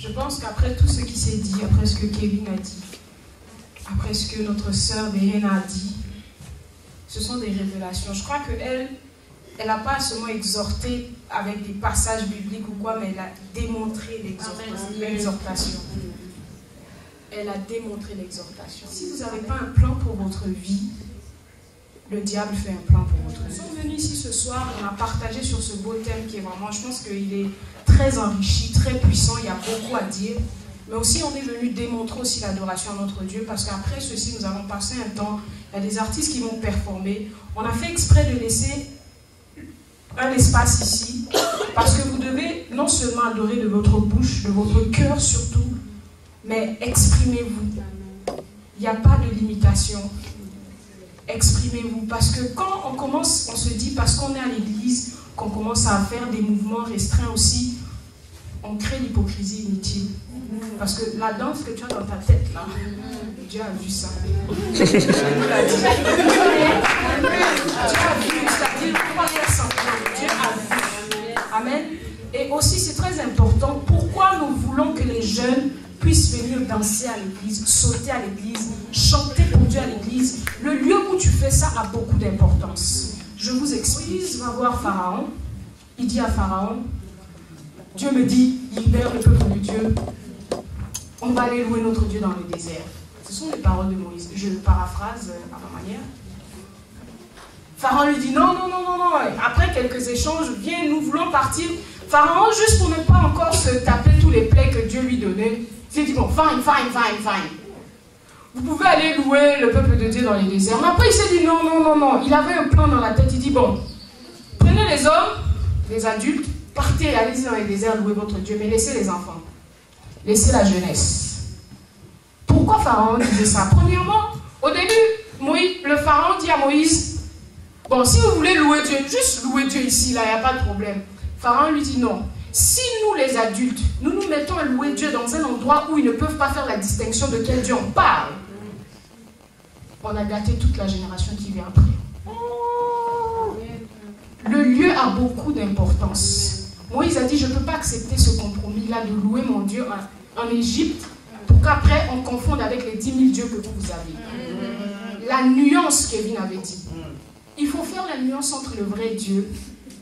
Je pense qu'après tout ce qui s'est dit, après ce que Kevin a dit, après ce que notre sœur Béhéna a dit, ce sont des révélations. Je crois qu'elle, elle n'a pas seulement exhorté avec des passages bibliques ou quoi, mais elle a démontré l'exhortation. Elle a démontré l'exhortation. Si vous n'avez pas un plan pour votre vie, le diable fait un plan pour votre vie. Nous sommes venus ici ce soir, on a partagé sur ce beau thème qui est vraiment, je pense qu'il est très enrichi, très puissant, il y a beaucoup à dire. Mais aussi, on est venu démontrer aussi l'adoration à notre Dieu, parce qu'après ceci, nous allons passer un temps, il y a des artistes qui vont performer. On a fait exprès de laisser un espace ici, parce que vous devez non seulement adorer de votre bouche, de votre cœur surtout, mais exprimez-vous. Il n'y a pas de limitation. Exprimez-vous, parce que quand on commence, on se dit, parce qu'on est à l'église, qu'on commence à faire des mouvements restreints aussi, on crée l'hypocrisie inutile. Parce que la danse que tu as dans ta tête, là, Dieu a vu ça. Dieu a vu, c'est-à-dire, Dieu a vu. Amen. Et aussi, c'est très important, pourquoi nous voulons que les jeunes puissent venir danser à l'église, sauter à l'église, chanter pour Dieu à l'église. Le lieu où tu fais ça a beaucoup d'importance. Je vous explique. Moïse va voir Pharaon. Il dit à Pharaon, Dieu me dit, libère le peuple de Dieu. On va aller louer notre Dieu dans le désert. Ce sont les paroles de Moïse. Je le paraphrase à ma manière. Pharaon lui dit, non, non, non, non, non. Après quelques échanges, viens, nous voulons partir. Pharaon, juste pour ne pas encore se taper tous les plaies que Dieu lui donnait, il s'est dit, bon, fine, fine, fine, fine. Vous pouvez aller louer le peuple de Dieu dans les déserts. Mais après, il s'est dit, non, non, non, non. Il avait un plan dans la tête. Il dit, bon, prenez les hommes, les adultes, partez, allez-y dans les déserts, louez votre Dieu, mais laissez les enfants. Laissez la jeunesse. Pourquoi Pharaon disait ça? Premièrement, au début, le Pharaon dit à Moïse, bon, si vous voulez louer Dieu, juste louer Dieu ici, là, il n'y a pas de problème. Pharaon lui dit non. Si nous, les adultes, nous nous mettons à louer Dieu dans un endroit où ils ne peuvent pas faire la distinction de quel Dieu on parle, on a gâté toute la génération qui vient après. Le lieu a beaucoup d'importance. Moïse a dit, je ne peux pas accepter ce compromis-là de louer mon Dieu en Égypte pour qu'après on confonde avec les 10 000 dieux que vous avez. La nuance, Kevin avait dit. Il faut faire la nuance entre le vrai Dieu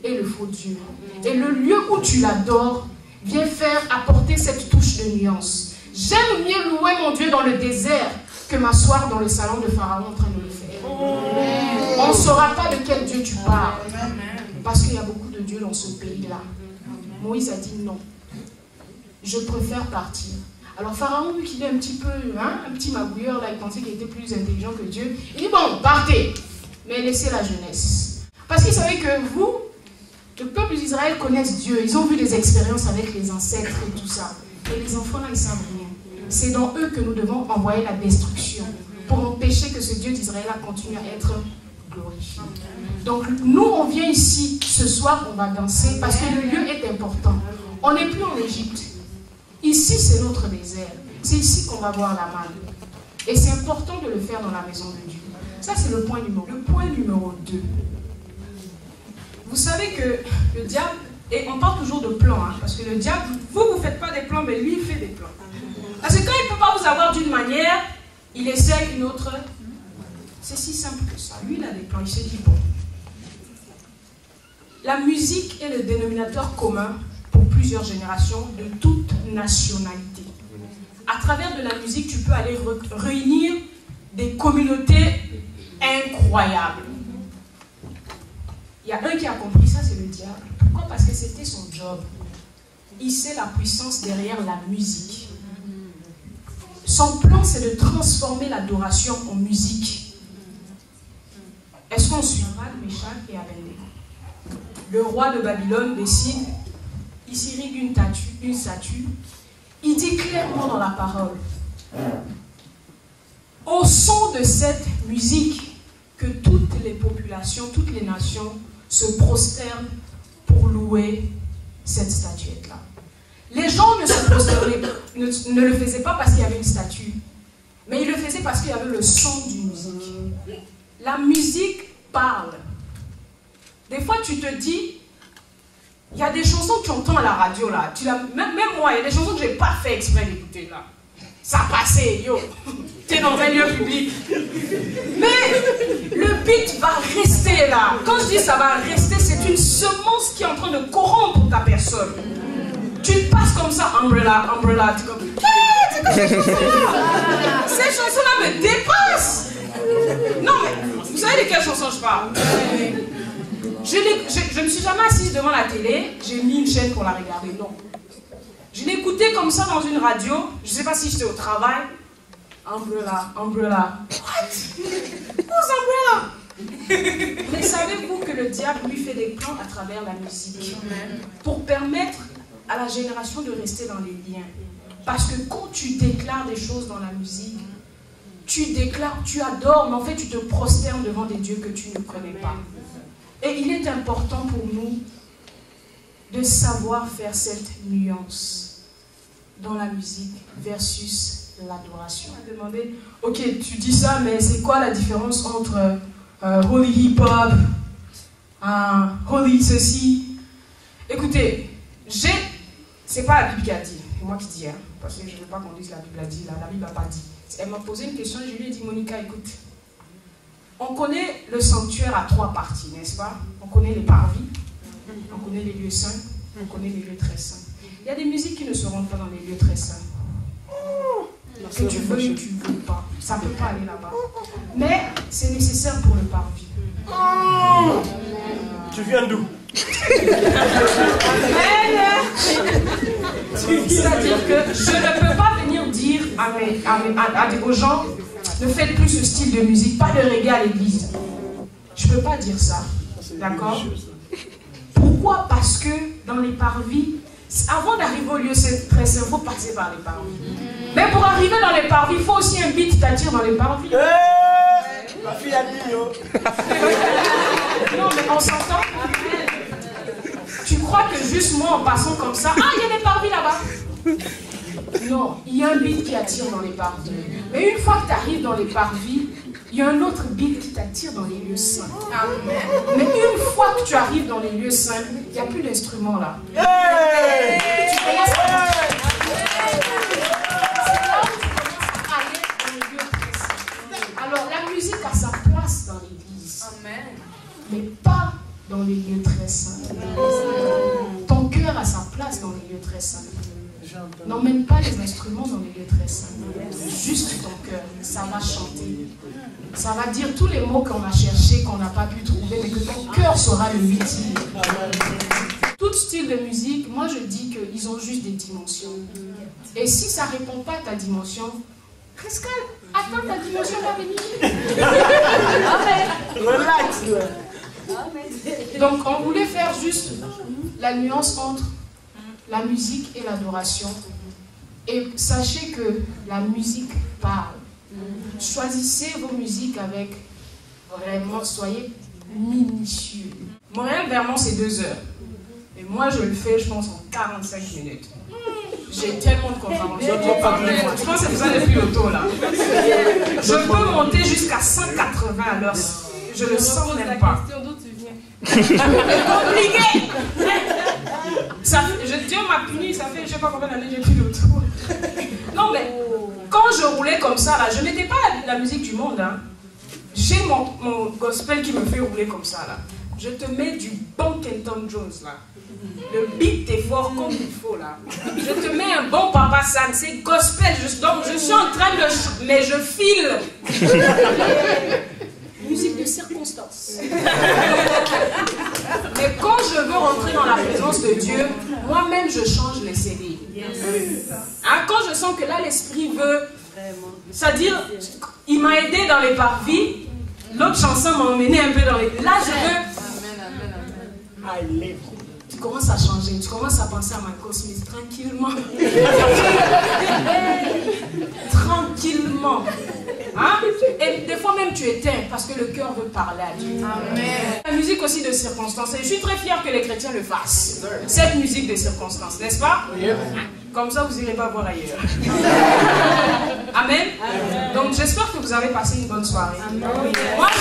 et le faux Dieu. Et le lieu où tu l'adores vient faire apporter cette touche de nuance. J'aime mieux louer mon Dieu dans le désert que m'asseoir dans le salon de Pharaon en train de le faire. On ne saura pas de quel Dieu tu parles. Parce qu'il y a beaucoup de dieux dans ce pays-là. Moïse a dit non. Je préfère partir. Alors Pharaon, vu qu'il est un petit peu, un petit magouilleur, là, il pensait qu'il était plus intelligent que Dieu. Il dit bon, partez, mais laissez la jeunesse. Parce qu'il savait que vous, le peuple d'Israël connaissent Dieu. Ils ont vu des expériences avec les ancêtres et tout ça. Et les enfants là, ils savent rien. C'est dans eux que nous devons envoyer la destruction pour empêcher que ce Dieu d'Israël continue à être glorifié. Donc nous, on vient ici, ce soir, on va danser parce que le lieu est important. On n'est plus en Égypte. Ici, c'est notre désert. C'est ici qu'on va voir la manne. Et c'est important de le faire dans la maison de Dieu. Ça, c'est le point numéro 1. Le point numéro 2. Vous savez que le diable, et on parle toujours de plans, parce que le diable, vous ne faites pas des plans, mais lui, il fait des plans. Parce que quand il ne peut pas vous avoir d'une manière, il essaie une autre. C'est si simple que ça. Lui, il a des plans, il se dit, bon. La musique est le dénominateur commun pour plusieurs générations de toute nationalité. À travers de la musique, tu peux aller réunir des communautés incroyables. Il y a un qui a compris ça, c'est le diable. Pourquoi? Parce que c'était son job. Il sait la puissance derrière la musique. Son plan, c'est de transformer l'adoration en musique. Est-ce qu'on suit Meshach et Abednego? Le roi de Babylone décide, il s'irrigue une statue, il dit clairement dans la parole, au son de cette musique, que toutes les populations, toutes les nations se prosternent pour louer cette statuette-là. Les gens ne se prosternaient, ne le faisaient pas parce qu'il y avait une statue, mais ils le faisaient parce qu'il y avait le son d'une musique. La musique parle. Des fois, tu te dis, Il y a des chansons que tu entends à la radio là. Même moi, il y a des chansons que je n'ai pas fait exprès d'écouter là. Ça passait, yo. T'es dans un lieu public. Mais le beat va rester là. Quand je dis ça va rester, c'est une semence qui est en train de corrompre ta personne. Tu passes comme ça, umbrella, umbrella, tu es comme... Ces chansons-là me dépassent. Non mais, vous savez de quelles chansons je parle? Je ne suis jamais assise devant la télé, j'ai mis une chaîne pour la regarder, non. Je l'ai écouté comme ça dans une radio, je ne sais pas si j'étais au travail. Umbrella, umbrella. What? Who's umbrella? Mais savez-vous que le diable lui fait des plans à travers la musique pour permettre à la génération de rester dans les liens? Parce que quand tu déclares des choses dans la musique, tu déclares, tu adores, mais en fait tu te prosternes devant des dieux que tu ne connais pas. Et il est important pour nous de savoir faire cette nuance dans la musique versus l'adoration. On m'a demandé, ok, tu dis ça, mais c'est quoi la différence entre holy hip-hop, holy ceci? Écoutez, c'est pas la Bible qui a dit, c'est moi qui dis, hein, parce que je ne veux pas qu'on dise la Bible a dit, la Bible n'a pas dit. Elle m'a posé une question, je lui ai dit, Monica, écoute, on connaît le sanctuaire à 3 parties, n'est-ce pas? On connaît les parvis, on connaît les lieux saints, on connaît les lieux très saints. Il y a des musiques qui ne se rendent pas dans les lieux très saints. Que tu veux ou tu ne veux pas, ça ne peut pas aller là-bas. Mais c'est nécessaire pour le parvis. Tu viens d'où? C'est-à-dire que je ne peux pas venir dire aux gens, ne faites plus ce style de musique, pas de reggae à l'église. Je ne peux pas dire ça. D'accord? Pourquoi? Parce que dans les parvis, avant d'arriver au lieu très saint, il faut passer par les parvis. Mais pour arriver dans les parvis, il faut aussi un beat qui t'attire dans les parvis. Ma fille a dit, yo. Non, mais on s'entend. Tu crois que juste moi, en passant comme ça, il y a des parvis là-bas? Non, il y a un beat qui attire dans les parvis. Mais une fois que tu arrives dans les parvis, il y a un autre beat qui t'attire dans les lieux saints. Mais une fois que tu arrives dans les lieux saints, il n'y a plus d'instrument là. Tu commences à... C'est là où tu commences à aller dans les lieux très saints. Alors la musique a sa place dans l'église. Mais pas dans les lieux très saints. Ton cœur a sa place dans les lieux très saints. N'emmène pas les instruments dans les lieux très saints. Juste ton cœur, ça va chanter. Ça va dire tous les mots qu'on a cherchés, qu'on n'a pas pu trouver, mais que ton cœur sera le utile. Tout style de musique, moi je dis qu'ils ont juste des dimensions. Et si ça ne répond pas à ta dimension, reste calme, attends, ta dimension va venir. Relax. Donc on voulait faire juste la nuance entre la musique et l'adoration. Et sachez que la musique parle. Choisissez vos musiques avec vraiment, soyez minutieux. Montréal-Vermont, c'est 2 heures. Et moi, je le fais, je pense, en 45 minutes. J'ai tellement de contraventions. Je pense que c'est ça depuis l'auto, là. Je peux monter jusqu'à 180 à l'heure. Je le sens même pas. C'est compliqué. Dieu m'a puni, ça fait je ne sais pas combien d'années j'ai pris l'auto. Non mais, quand je roulais comme ça, là, je ne mettais pas la musique du monde. Hein. J'ai mon gospel qui me fait rouler comme ça. Là. Je te mets du bon Kenton Jones. Là. Le beat est fort comme il faut. Là. Je te mets un bon Papa San. C'est gospel. Donc je suis en train de... Mais je file. Musique de circonstance. Mais quand je veux rentrer dans la présence de Dieu, moi-même je change les CD. Hein, quand je sens que là l'esprit veut, c'est-à-dire, il m'a aidé dans les parvis, l'autre chanson m'a emmené un peu dans les... Là je veux... Tu commences à changer, tu commences à penser à Michael Smith tranquillement. Tranquillement. Hein? Et des fois même tu éteins parce que le cœur veut parler à Dieu. Amen. La musique aussi de circonstance. Et je suis très fière que les chrétiens le fassent. Cette musique de circonstance, n'est-ce pas? Comme ça vous n'irez pas voir ailleurs. Amen. Donc j'espère que vous avez passé une bonne soirée. Moi je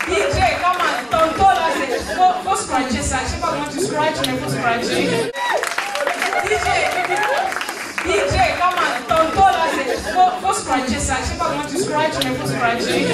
DJ, come on, tonto là, c'est faut scratcher ça. Je sais pas comment tu scratches, mais faut scratcher. DJ, come on, tonto là, c'est faut scratcher ça. Je sais pas comment tu scratches, mais faut scratcher.